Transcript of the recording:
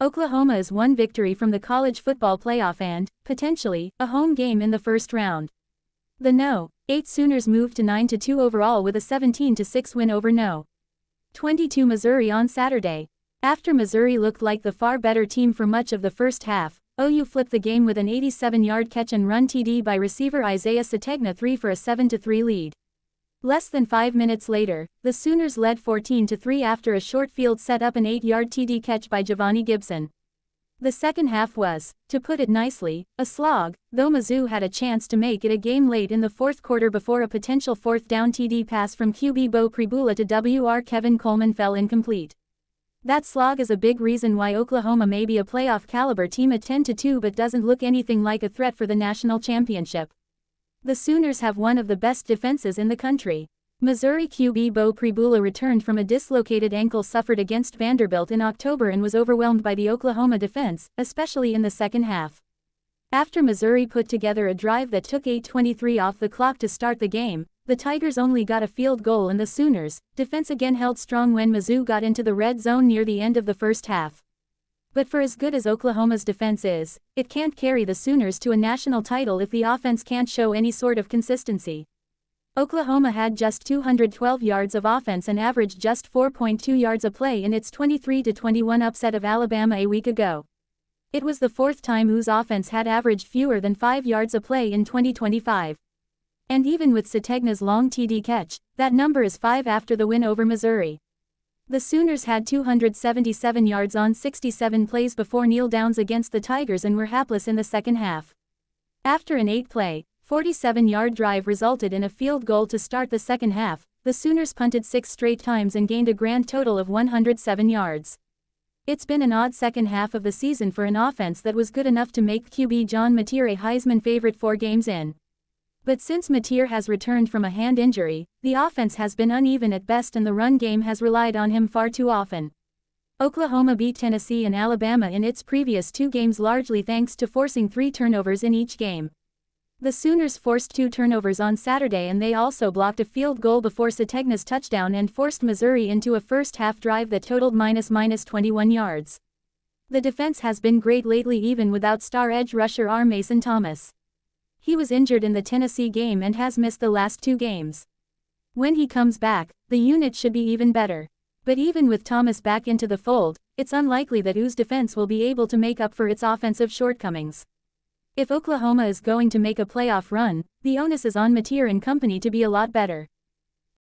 Oklahoma is one victory from the college football playoff and, potentially, a home game in the first round. The No. 8 Sooners moved to 9-2 overall with a 17-6 win over No. 22 Missouri on Saturday. After Missouri looked like the far better team for much of the first half, OU flipped the game with an 87-yard catch-and-run TD by receiver Isaiah Sategna for a 7-3 lead. Less than 5 minutes later, the Sooners led 14-3 after a short field set up an 8-yard TD catch by Giovanni Gibson. The second half was, to put it nicely, a slog, though Mizzou had a chance to make it a game late in the fourth quarter before a potential fourth down TD pass from QB Bo Pribula to WR Kevin Coleman fell incomplete. That slog is a big reason why Oklahoma may be a playoff caliber team at 10-2 but doesn't look anything like a threat for the national championship. The Sooners have one of the best defenses in the country. Missouri QB Bo Pribula returned from a dislocated ankle suffered against Vanderbilt in October and was overwhelmed by the Oklahoma defense, especially in the second half. After Missouri put together a drive that took 8:23 off the clock to start the game, the Tigers only got a field goal and the Sooners' defense again held strong when Mizzou got into the red zone near the end of the first half. But for as good as Oklahoma's defense is, it can't carry the Sooners to a national title if the offense can't show any sort of consistency. Oklahoma had just 212 yards of offense and averaged just 4.2 yards a play in its 23-21 upset of Alabama a week ago. It was the fourth time whose offense had averaged fewer than 5 yards a play in 2025. And even with Sategna's long TD catch, that number is 5 after the win over Missouri. The Sooners had 277 yards on 67 plays before kneel downs against the Tigers and were hapless in the second half. After an 8-play, 47-yard drive resulted in a field goal to start the second half, the Sooners punted 6 straight times and gained a grand total of 107 yards. It's been an odd second half of the season for an offense that was good enough to make QB John Mateer a Heisman favorite 4 games in. But since Mateer has returned from a hand injury, the offense has been uneven at best and the run game has relied on him far too often. Oklahoma beat Tennessee and Alabama in its previous 2 games largely thanks to forcing 3 turnovers in each game. The Sooners forced 2 turnovers on Saturday and they also blocked a field goal before Sategna's touchdown and forced Missouri into a first-half drive that totaled minus 21 yards. The defense has been great lately even without star edge rusher R. Mason Thomas. He was injured in the Tennessee game and has missed the last 2 games. When he comes back, the unit should be even better. But even with Thomas back into the fold, it's unlikely that OU's defense will be able to make up for its offensive shortcomings. If Oklahoma is going to make a playoff run, the onus is on Mateer and company to be a lot better.